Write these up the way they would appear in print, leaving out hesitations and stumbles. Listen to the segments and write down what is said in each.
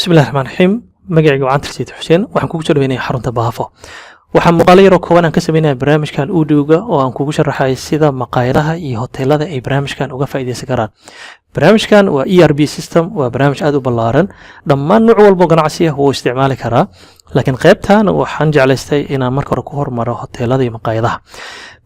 بسم الله الرحمن الرحيم مقعي وعن ترسيد حسين وحن كوكو شربيني حرونتا باهفو waxaan muuqaalo yar oo kooban aan ka sameynaa barnaamijkan Udooga oo aan kugu sharaxay sida maqaayadaha iyo hoteelada ay barnaamijkan uga faa'iideysan karaan. Barnaamijkan waa ERP system, waa barnaamij aad u ballaaran, dhammaan nooc walba ganacsi ah uu isticmaali karaa. Laakiin qaybtan waxaan jeclaystay inaan marka hore ku hormaro hoteelada iyo maqaayadaha.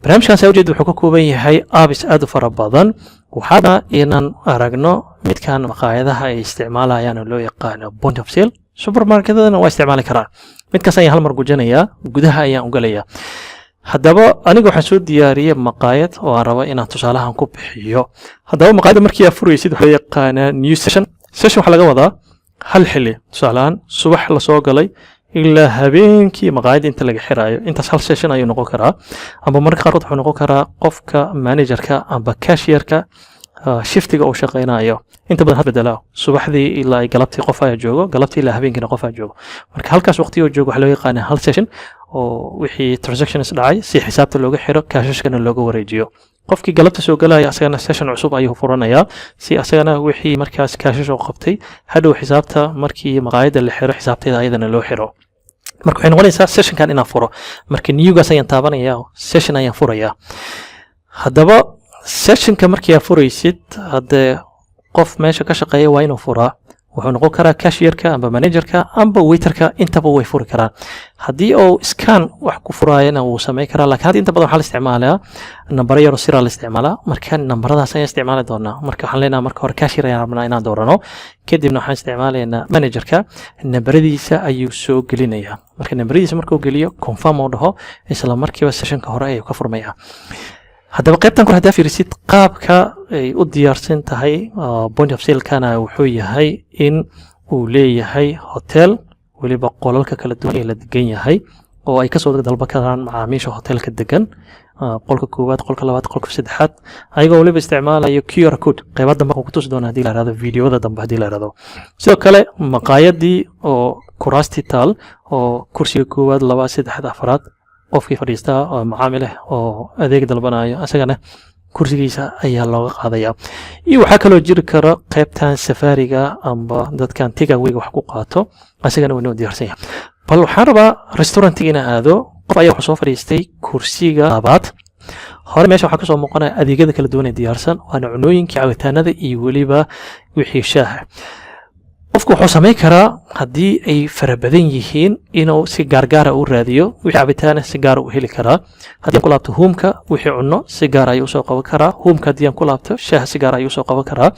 Barnaamijkan sawjeed wuxuu ka kooban yahay apps aad u fara badan. Waxaana inaan aragno midkan maqaayadaha ay isticmaalayaan oo loo yaqaan point of sale. Supermarketadana waa isticmaali karaan. midkaas ayaan hal mar gujanayaa gudaha ayaan u galayaa haddaba aniga waxaan soo diyaariyay maqaayad oo aan rabo inaan tusaalahan ku bixiyo haddaba maqaayada markii aad furaysid waxa yaqaan new session waxa laga wadaa hal xilli tusaalahan subax la soo galay ilaa habeenkii maqaayada inta laga xiraayo intaas hal session ayuu noqon karaa ama marka qaar wuxuu noqon karaa qofka managerka ama cashierka shiftiga oo shaqeynayo inta badan had bedela subaxdii ilaa galabtii qof ayaa joogo galabtii ilaa habeenkii qof ayaa joogo marka halkaas waqti oo joogo waxa loo yaqaan hal session oo wixii transactions dhacay si xisaabta looga xiro kaashashkana looga wareejiyo qofkii galabta soo galaya asagana session cusub ayuu furanayaa si asagana wixii markaas kaashash oo qabtay hadhow xisaabta markii maqaayada la xiro xisaabteeda ayadana loo xiro marka waxay noqonaysaa sessionkan inaan furo marka newgaas ayaan taabanayaa session ayaan furayaa haddaba sessionka markii aad furaysid haddee qof meesha ka shaqeeya waa inuu furaa wuxuu noqon karaa cashierka amba managerka amba waiterka intaba way furi karaan haddii uu scan wax ku furaayana wuu sameyn karaa laakiin hadda inta badan waxaa la isticmaalaa nambaro yar oo sira la isticmaalaa marka nambaradaas ayaan isticmaali doonaa marka waxaan leenahay marka hore cashier ayaan rabnaa inaan doorano kadibna waxaan isticmaalaynaa managerka nambaradiisa ayuu soo gelinayaa marka nambaradiisa markuu geliyo confirm uu dhaho isla markiiba sessionka hore ayuu ka furmayaa haddaba qaybtan kor haddaa fiirisid qaabka ay u diyaarsan tahay point of sale kana wuxuu yahay in uu leeyahay hotel waliba qolalka kala duwan ee la degan yahay oo ay ka soo dalban karaan macaamiisha hotelka degan qolka koowaad qolka labaad qolka saddexaad ayagoo waliba isticmaalayo QR code qaybada marka ku tusi doona hadii la raado videoda dambe hadii la raado sidoo kale maqaayadii oo kuraasti taal oo kursiga koowaad labaad saddexaad afraad qofkii fadhiista oo macaamil ah oo adeeg dalbanayo asagana kursigiisa ayaa looga qaadaya iyo waxa kale oo jiri kara qaybtan safariga amba dadkan takeaway wax ku qaato asagana waa inuu diyaarsan yahay bal waxaan rabaa restaurantiga inaan aado qof ayaa soo fadhiistay kursiga labaad hore meesha waxa ka soo muuqanaya adeegyada kala duwan ee diyaarsan waana cunooyinka cabitaanada iyo waliba wixii shaaha qofku wuxuu sameyn karaa haddii ay fara badan yihiin inuu si gaargaar ah u raadiyo wixii cabitaan si gaar ah u heli karaa haddii ku laabto hoomka wixii cunno si gaar ah ayuu soo qaban karaa hoomka haddii ku laabto shaah si gaar ah ayuu soo qaban karaa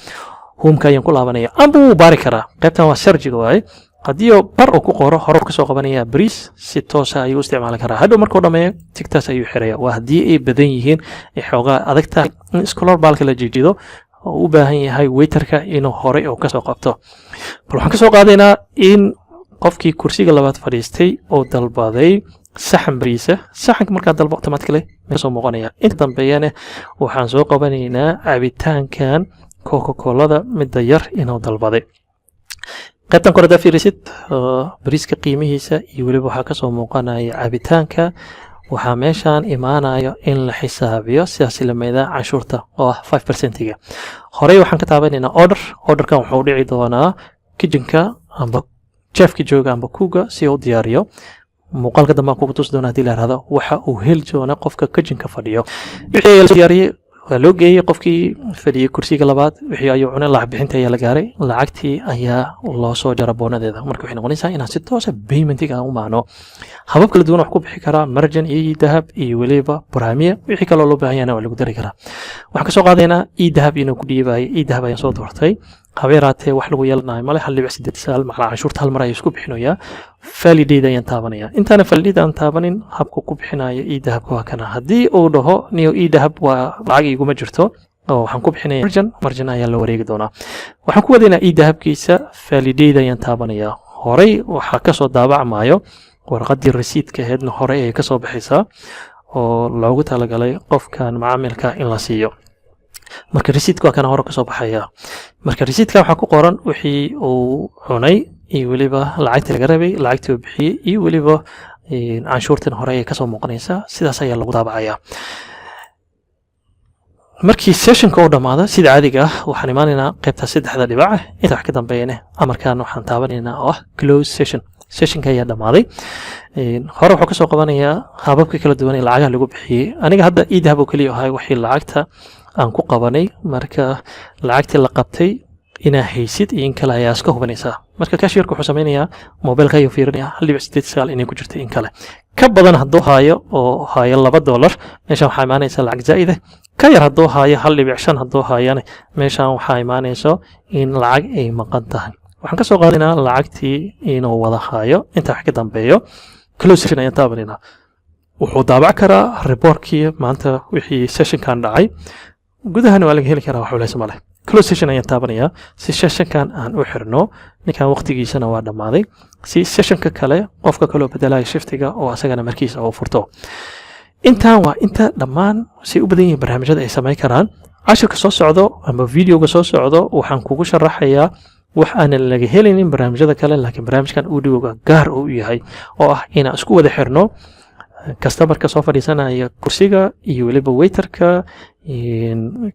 hoomka ayuu ku laabanaya amba uu baari karaa qaybtan waa searchiga waay haddii bar uu ku qoro hore ka soo qabanaya bris si toos ah ayuu isticmaali karaa hadhow markuu dhameeyo tigtaas ayuu xiraya waa haddii ay badan yihiin ee xoogaa adag tahay in scroll baalka la jiijido oo u baahan yahay waiterka inuu hore oo ka soo qabto bal waxaan ka soo qaadaynaa in qofkii kursiga labaad fadhiistay oo dalbaday saxan bariisa saxanka markaa dalba automatically ma soo muuqanaya inta dambeeyana waxaan soo qabanaynaa cabitaankan Coca-Cola midda yar inuu dalbaday qaybtan kore da fiirisid bariiska qiimihiisa iyo waliba waxa ka soo muuqanaya cabitaanka waxaa meeshaan imaanayo in la xisaabiyo sidaas la meedaa cashuurta oo 5%iga horey waxaan ka taabanaynaa orderkan wuxuu dhici doonaa kitchenka amba chefki jooga amba kuga si uu diyaariyo muuqaalka dambe ku tusi doonaa hadii la raado waxa uu heli doona qofka kitchenka fadhiyo wixii la diyaariyay waa loo geeyay qofkii fadhiyay kursiga labaad wixii ayuu cunay lacag bixinta ayaa la gaaray lacagtii ayaa loo soo jaray boonadeeda marka waxay noqonaysaa inaan si toos ah paymentiga u maano habab kala duwan wax ku bixi karaa marjan iyo dahab iyo waliba barnaamij wixii kale oo loo baahan yahay waa lagu dari karaa waxaan ka soo qaadaynaa dahab inuu ku dhiibay dahab ayaan soo doortay habeeraatee wax lagu yeelanayo male hal libic 8 saal macna cashuurta hal mar ay isku bixinayaa validate ayaan taabanaya intaana validate aan taabanin habku ku bixinayo dahabka waa kana haddii uu dhaho niyo dahab waa lacag iguma jirto oo waxaan ku bixinayaa marjan ayaa la wareegi doonaa waxaan ku wadaynaa dahabkiisa validate ayaan taabanaya horey waxa ka soo daabacmayo warqadii rasiidka ahaydna horey ay ka soo baxaysaa oo loogu talagalay qofkan macaamilka in la siiyo marka rasiidka waa kana hore ka soo baxaya marka rasiidka waxa ku qoran wixii uu cunay iyo waliba lacagta laga rabay lacagtii uu bixiyay iyo waliba canshuurtan hore ay ka soo muuqanaysaa sidaas ayaa lagu daabacaya markii sessionka oo dhamaado sida caadiga ah waxaan imaanaynaa qaybta saddexda dhibac inta wax ka dambeeyana amarkan waxaan taabanaynaa oo ah close sessionka ayaa dhamaaday hore wuxuu kasoo qabanayaa hababka kala duwan ee lacagaha lagu bixiyey aniga hadda idahab oo kaliya ahay wixii lacagta aan ku qabanay marka lacagtii la qabtay inaa haysid iyo in kale ayaa iska hubanaysaa marka cashier-ka wuxuu sameynayaa mobilka ayuu fiirinayaa 1.8 inay ku jirtay in kale ka badan hadduu haayo oo haayo $2 meeshaan waxaa imaanaysa lacag zaa'id ah ka yar hadduu haayo 1.5 hadduu haayana meeshaan waxaa imaanayso in lacag ay maqan tahay waxaan ka soo qaadanaynaa lacagtii inuu wada haayo inta wax ka dambeeyo close session ayaan taabanaynaa wuxuu daabac karaa reportkii maanta wixii sessionkan dhacay gudahana waa laga heli karaa wax walays ma leh close session ayaan taabanayaa si sessionkan aan u xirno ninkan waqtigiisana waa dhammaaday si sessionka kale qofka kaloo bedelaya shiftiga oo asagana markiisa uu furto intaan waa inta dhammaan si u badan yihiin barnaamijyada ay samayn karaan cashirka soo socdo ama videoga soo socdo waxaan kugu sharaxayaa wax aanan laga helinin barnaamijyada kale laakiin barnaamijkan Udiga gaar u yahay oo ah inaan isku wada xirno customerka soo fadhiisanaya kursiga iyo waliba waiterka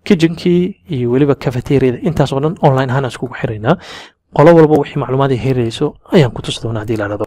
kitchenkii iyo waliba cafeteriada intaas oo dhan online ahaan iskugu xiraynaa qolo walba wixii macluumaad ay helayso ayaan ku tusi doonaa haddii la rado